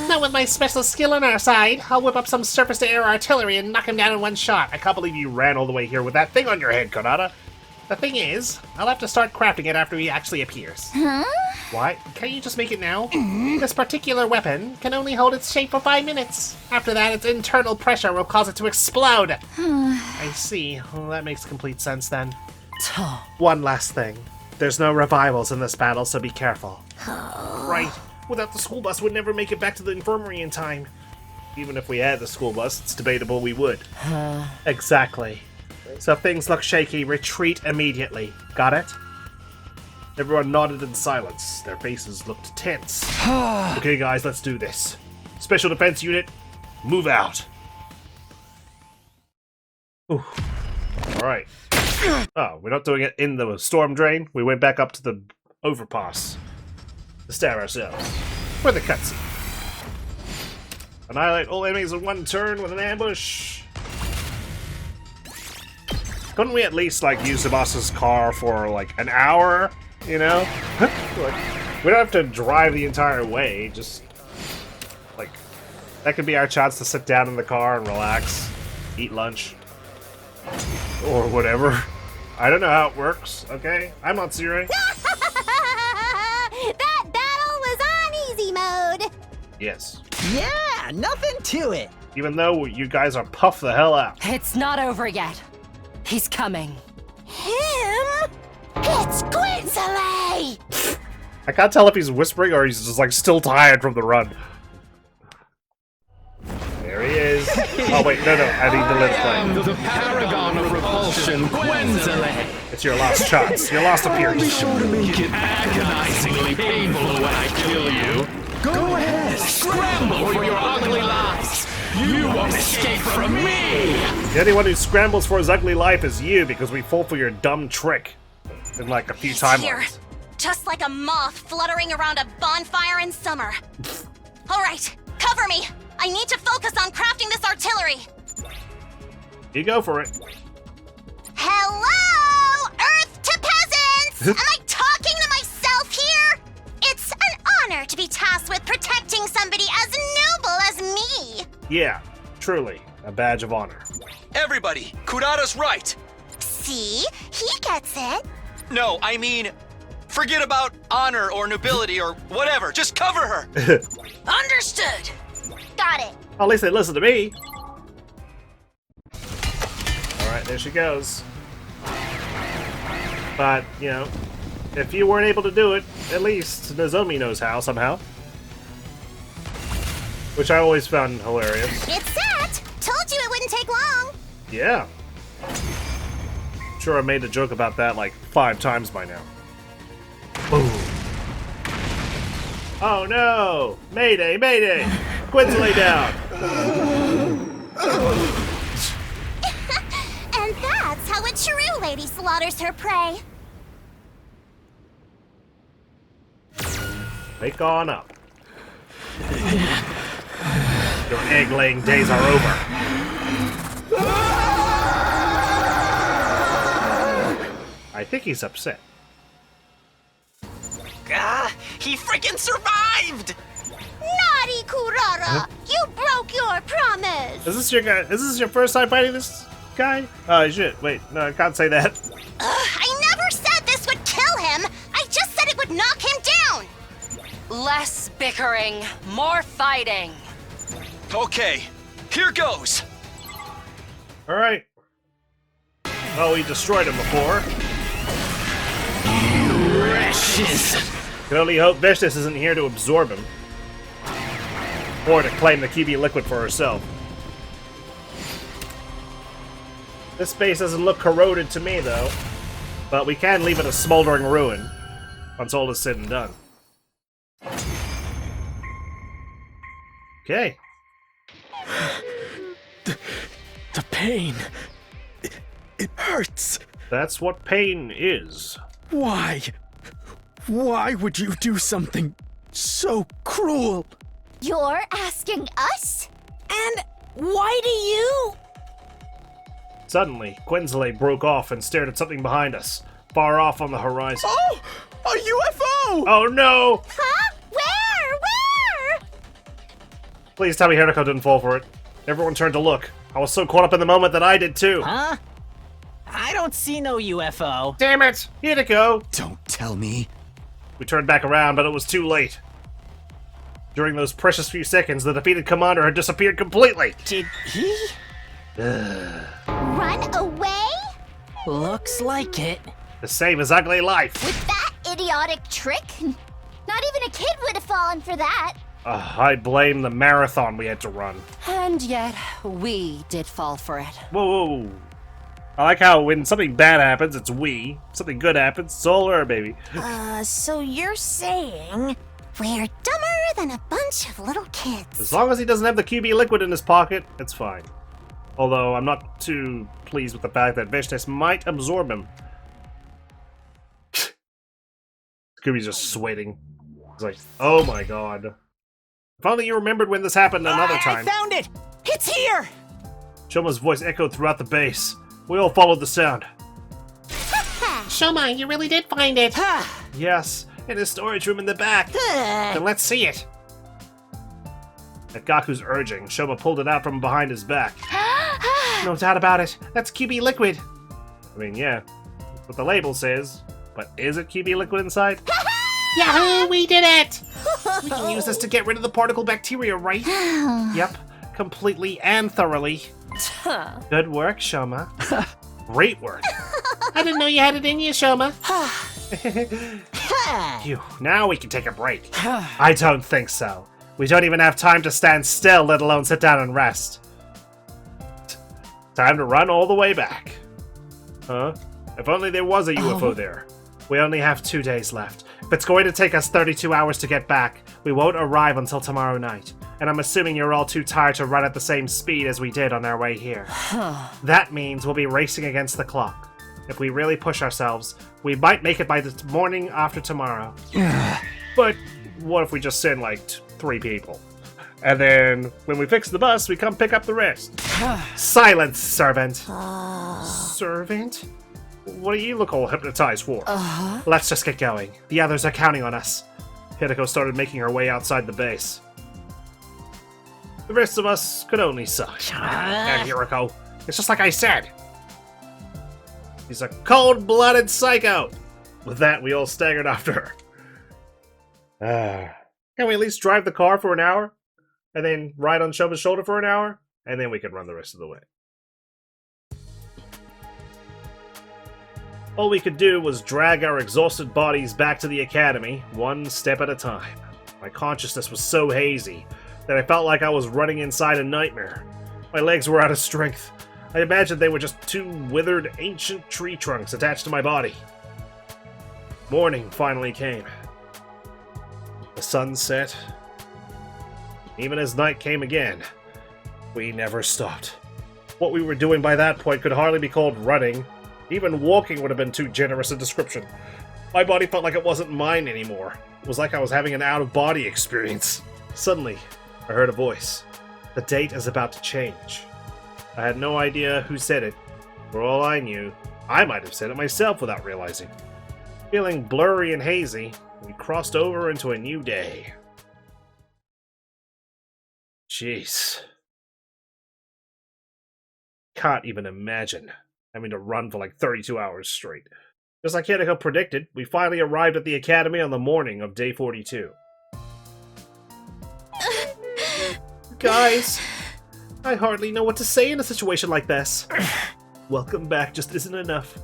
Not with my special skill on our side. I'll whip up some surface-to-air artillery and knock him down in one shot. I can't believe you ran all the way here with that thing on your head, Konata. The thing is, I'll have to start crafting it after he actually appears. Huh? Why? Can't you just make it now? This particular weapon can only hold its shape for 5 minutes. After that, its internal pressure will cause it to explode. I see. Well, that makes complete sense then. One last thing. There's no revivals in this battle, so be careful. Right. Without the school bus, we'd never make it back to the infirmary in time. Even if we had the school bus, it's debatable we would. Exactly. So if things look shaky, retreat immediately. Got it? Everyone nodded in silence. Their faces looked tense. Okay, guys, let's do this. Special Defense Unit, move out. Ooh. Alright. Oh, we're not doing it in the storm drain. We went back up to the overpass to stab ourselves. For the cutscene. Annihilate all enemies in one turn with an ambush. Couldn't we at least, like, use the boss's car for, like, an hour? You know? Like, we don't have to drive the entire way. Just, like, that could be our chance to sit down in the car and relax. Eat lunch. Or whatever. I don't know how it works, okay? I'm not Siri. That battle was on easy mode. Yes. Yeah, nothing to it. Even though you guys are puffed the hell out. It's not over yet. He's coming. Him? It's Quinsley! I can't tell if he's whispering or he's just like still tired from the run. There he is. Oh wait, no, I need to let it play. The paragon of repulsion, Quinsley. It's your last chance. Your last appearance. Be sure to make it agonizingly painful when I kill you. Go ahead, scramble for your ugly lives. You won't escape from me. The only one who scrambles for his ugly life is you because we fall for your dumb trick in like a few timelines. Just like a moth fluttering around a bonfire in summer. Alright, cover me! I need to focus on crafting this artillery! You go for it. Hello, Earth to peasants! Am I talking to myself here? It's an honor to be tasked with protecting somebody as noble as me! Yeah, truly, a badge of honor. Everybody, Kurata's right. See? He gets it. No, I mean, forget about honor or nobility or whatever. Just cover her. Understood. Got it. At least they listen to me. Alright, there she goes. But, you know, if you weren't able to do it, at least Nozomi knows how, somehow. Which I always found hilarious. It's set! Told you it wouldn't take long. Yeah. I'm sure I made a joke about that like 5 times by now. Boom. Oh no! Mayday, mayday! Quinsley down! And that's how a true lady slaughters her prey. Wake on up. Your egg-laying days are over. I think he's upset. He freaking survived! Naughty Kurata! You broke your promise! Is this your guy? Is this your first time fighting this guy? Oh shit! Wait, no, I can't say that. I never said this would kill him! I just said it would knock him down! Less bickering, more fighting. Okay, here goes. All right. Oh, we destroyed him before. Precious. Can only hope Vishnis isn't here to absorb him. Or to claim the Kibi liquid for herself. This space doesn't look corroded to me, though. But we can leave it a smoldering ruin once all is said and done. Okay. The pain. It hurts. That's what pain is. Why? Why would you do something so cruel? You're asking us? And why do you? Suddenly, Quinsley broke off and stared at something behind us, far off on the horizon. Oh! A UFO! Oh no! Huh? Where? Please tell me Hiroko didn't fall for it. Everyone turned to look. I was so caught up in the moment that I did too. Huh? I don't see no UFO. Damn it! Hiroko! Don't tell me. We turned back around, but it was too late. During those precious few seconds, the defeated commander had disappeared completely. Did he? Run away? Looks like it. The same as ugly life. With that idiotic trick? Not even a kid would have fallen for that. I blame the marathon we had to run. And yet, we did fall for it. Whoa, whoa. I like how when something bad happens, it's we. Something good happens, it's all her, baby. So you're saying we're dumber than a bunch of little kids. As long as he doesn't have the QB liquid in his pocket, it's fine. Although I'm not too pleased with the fact that Vishnes might absorb him. Scooby's just sweating. He's like, oh my god. If only you remembered when this happened another time. I found it! It's here! Shoma's voice echoed throughout the base. We all followed the sound. Shoma, you really did find it. Yes, in a storage room in the back. Then let's see it. At Gaku's urging, Shoma pulled it out from behind his back. No doubt about it. That's QB liquid. I mean, yeah. That's what the label says. But is it QB liquid inside? Yahoo! We did it! We can use this to get rid of the particle bacteria, right? Yep. Completely and thoroughly. Good work, Shoma. Great work. I didn't know you had it in you, Shoma. Phew, now we can take a break. I don't think so. We don't even have time to stand still, let alone sit down and rest. Time to run all the way back. Huh? If only there was a UFO there. We only have 2 days left. If it's going to take us 32 hours to get back, we won't arrive until tomorrow night. And I'm assuming you're all too tired to run at the same speed as we did on our way here. That means we'll be racing against the clock. If we really push ourselves, we might make it by the morning after tomorrow. But what if we just send like 3 people? And then when we fix the bus, we come pick up the rest. Silence, servant. Servant? What do you look all hypnotized for? Let's just get going. The others are counting on us. Hideko started making her way outside the base. The rest of us could only sigh. And Hideko, it's just like I said. He's a cold-blooded psycho. With that, we all staggered after her. Can we at least drive the car for an hour? And then ride on Shoma's shoulder for an hour? And then we can run the rest of the way. All we could do was drag our exhausted bodies back to the academy, one step at a time. My consciousness was so hazy that I felt like I was running inside a nightmare. My legs were out of strength. I imagined they were just 2 withered, ancient tree trunks attached to my body. Morning finally came. The sun set. Even as night came again, we never stopped. What we were doing by that point could hardly be called running. Even walking would have been too generous a description. My body felt like it wasn't mine anymore. It was like I was having an out-of-body experience. Suddenly, I heard a voice. The date is about to change. I had no idea who said it. For all I knew, I might have said it myself without realizing. Feeling blurry and hazy, we crossed over into a new day. Jeez. Can't even imagine having to run for like 32 hours straight. Just like Hideko predicted, we finally arrived at the academy on the morning of day 42. Guys, I hardly know what to say in a situation like this. Welcome back just isn't enough.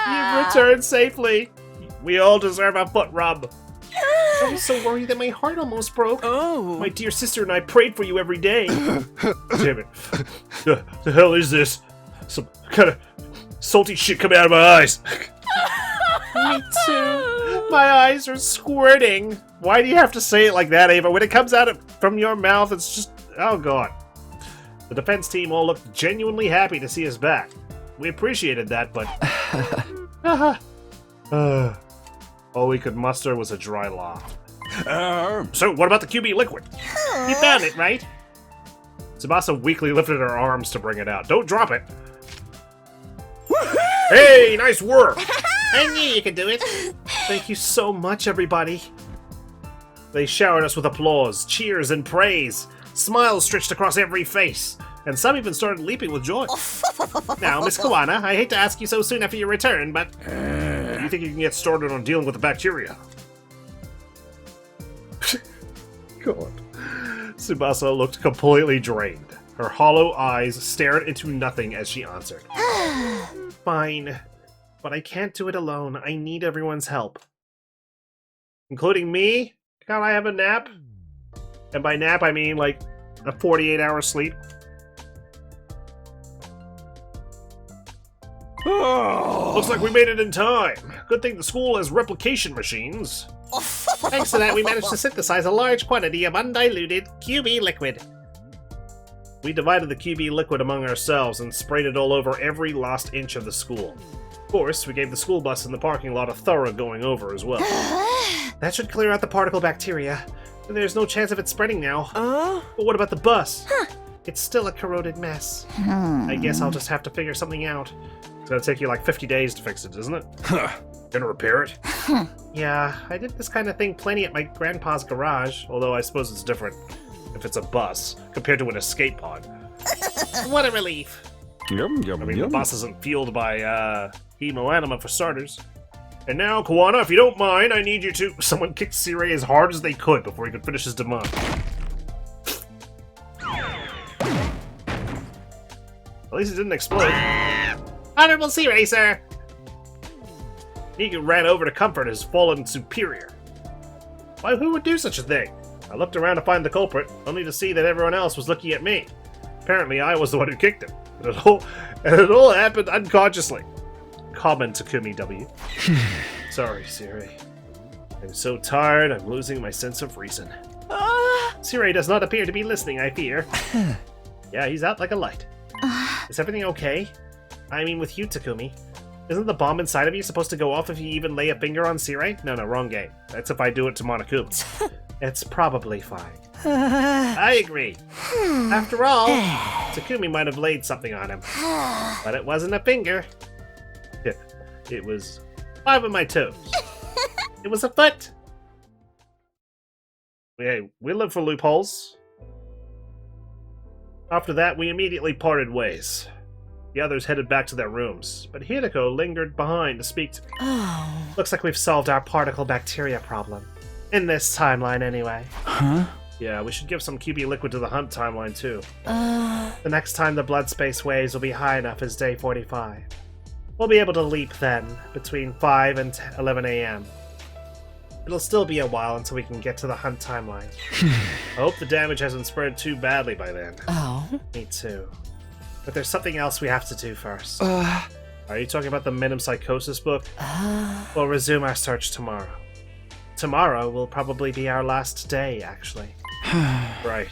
You've returned safely. We all deserve a foot rub. I was so worried that my heart almost broke. Oh. My dear sister and I prayed for you every day. Damn it. The hell is this? Some kind of salty shit coming out of my eyes. Me too. My eyes are squirting. Why do you have to say it like that, Ava? When it comes out from your mouth, it's just... Oh, God. The defense team all looked genuinely happy to see us back. We appreciated that, but... all we could muster was a dry laugh. So, what about the QB liquid? You found it, right? Tsubasa weakly lifted her arms to bring it out. Don't drop it. Hey, nice work! I knew you could do it. Thank you so much, everybody. They showered us with applause, cheers, and praise. Smiles stretched across every face, and some even started leaping with joy. Now, Miss Kawana, I hate to ask you so soon after your return, but do you think you can get started on dealing with the bacteria? God. Tsubasa looked completely drained. Her hollow eyes stared into nothing as she answered. Fine. but I can't do it alone. I need everyone's help. Including me? Can't I have a nap? And by nap, I mean like a 48-hour sleep. Oh, looks like we made it in time. Good thing the school has replication machines. Thanks to that, we managed to synthesize a large quantity of undiluted QB liquid. We divided the QB liquid among ourselves and sprayed it all over every lost inch of the school. Of course, we gave the school bus in the parking lot a thorough going over as well. That should clear out the particle bacteria. There's no chance of it spreading now. But what about the bus? It's still a corroded mess. I guess I'll just have to figure something out. It's gonna take you like 50 days to fix it, isn't it? Gonna repair it? Yeah, I did this kind of thing plenty at my grandpa's garage, although I suppose it's different if it's a bus compared to an escape pod. What a relief. The bus isn't fueled by hemoanima for starters. And now, Kawana, if you don't mind, I need you to... Someone kicked Sirei as hard as they could before he could finish his demand. At least it didn't explode. Honorable Sirei, sir. Negan ran over to comfort his fallen superior. Why, who would do such a thing? I looked around to find the culprit, only to see that everyone else was looking at me. Apparently, I was the one who kicked him. And it all happened unconsciously. Comment Takumi W. Sorry, Sirei. I'm so tired, I'm losing my sense of reason. Sirei does not appear to be listening, I fear. Yeah, he's out like a light. Is everything okay? I mean, with you, Takumi. Isn't the bomb inside of you supposed to go off if you even lay a finger on Sirei? No, wrong game. That's if I do it to Monokuma. It's probably fine. I agree. After all, Takumi might have laid something on him. But it wasn't a finger. It was 5 of my toes. It was a foot. Hey, we live for loopholes. After that, we immediately parted ways. The others headed back to their rooms, but Hideko lingered behind to speak to me. Looks like we've solved our particle bacteria problem. In this timeline, anyway. Huh? Yeah, we should give some QB liquid to the Hunt timeline, too. The next time the blood space waves will be high enough is day 45. We'll be able to leap then, between 5 and 11 a.m. It'll still be a while until we can get to the Hunt timeline. I hope the damage hasn't spread too badly by then. Me too. But there's something else we have to do first. Are you talking about the metempsychosis book? We'll resume our search tomorrow. Tomorrow will probably be our last day, actually. Right.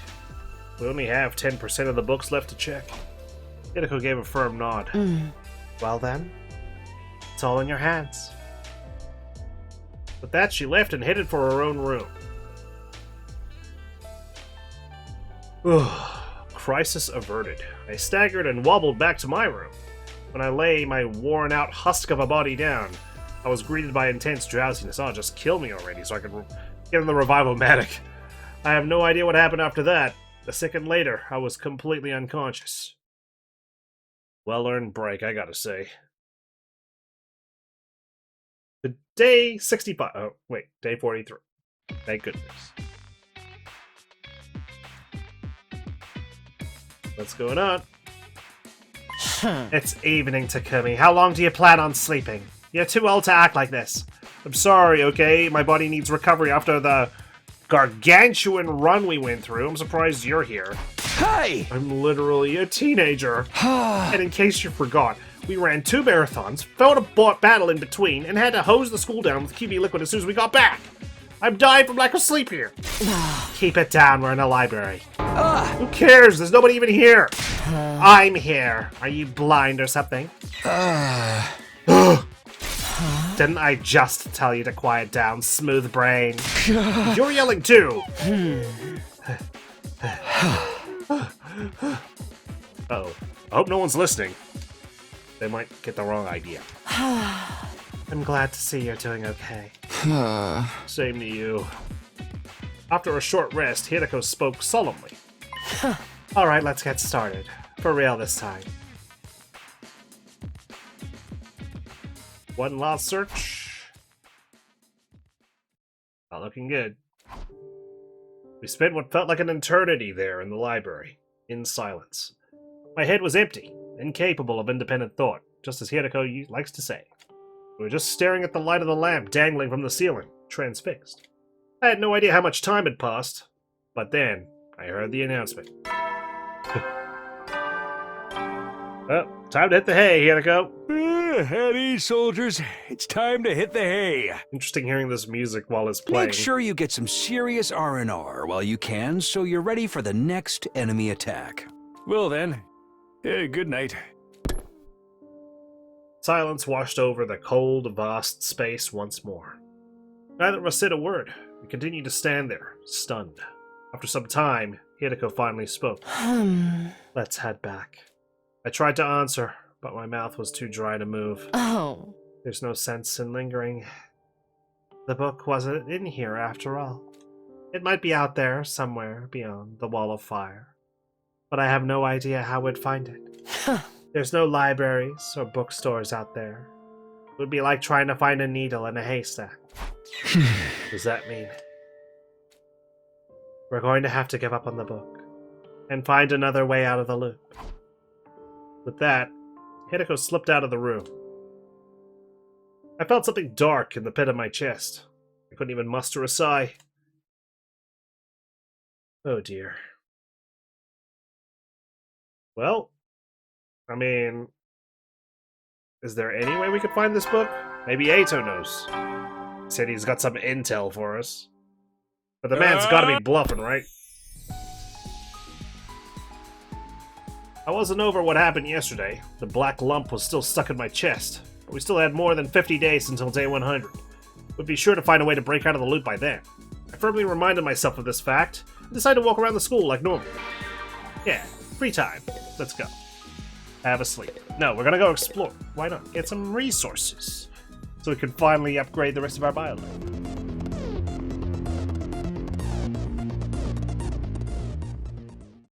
We only have 10% of the books left to check. Hideko gave a firm nod. Well then, it's all in your hands. With that, she left and headed for her own room. Crisis averted. I staggered and wobbled back to my room. When I lay my worn-out husk of a body down, I was greeted by intense drowsiness. Oh, just kill me already so I can get in the revival-matic. I have no idea what happened after that. A second later, I was completely unconscious. Well-earned break, I gotta say. The day 65. Oh, wait, day 43. Thank goodness. What's going on? It's evening, Takumi. How long do you plan on sleeping? You're too old to act like this. I'm sorry, okay? My body needs recovery after the gargantuan run we went through. I'm surprised you're here. Hey! I'm literally a teenager. And in case you forgot, we ran 2 marathons, fought a battle in between, and had to hose the school down with QB liquid as soon as we got back. I'm dying from lack of sleep here. Keep it down, we're in a library. Who cares? There's nobody even here. I'm here. Are you blind or something? Didn't I just tell you to quiet down, smooth brain? You're yelling too. Uh-oh. I hope no one's listening. They might get the wrong idea. I'm glad to see you're doing okay. Same to you. After a short rest, Hideko spoke solemnly. Alright, let's get started. For real this time. One last search. Not looking good. We spent what felt like an eternity there in the library, in silence. My head was empty, incapable of independent thought, just as Hideko likes to say. We were just staring at the light of the lamp dangling from the ceiling, transfixed. I had no idea how much time had passed, but then I heard the announcement. Well, time to hit the hay, Hideko. At ease, soldiers. It's time to hit the hay. Interesting hearing this music while it's playing. Make sure you get some serious R&R while you can, so you're ready for the next enemy attack. Well then, good night. Silence washed over the cold, vast space once more. Neither of us said a word. We continued to stand there, stunned. After some time, Hideko finally spoke. Let's head back. I tried to answer, but my mouth was too dry to move. Oh. There's no sense in lingering. The book wasn't in here after all. It might be out there, somewhere beyond the wall of fire. But I have no idea how we'd find it. There's no libraries or bookstores out there. It would be like trying to find a needle in a haystack. Does that mean we're going to have to give up on the book and find another way out of the loop? With that, Hideko slipped out of the room. I felt something dark in the pit of my chest. I couldn't even muster a sigh. Oh dear. Well, I mean, is there any way we could find this book? Maybe Eito knows. He said he's got some intel for us. But the man's gotta be bluffing, right? I wasn't over what happened yesterday. The black lump was still stuck in my chest. But we still had more than 50 days until day 100. We'd be sure to find a way to break out of the loop by then. I firmly reminded myself of this fact and decided to walk around the school like normal. Yeah, free time. Let's go. Have a sleep. No, we're gonna go explore. Why not? Get some resources. So we can finally upgrade the rest of our biolab.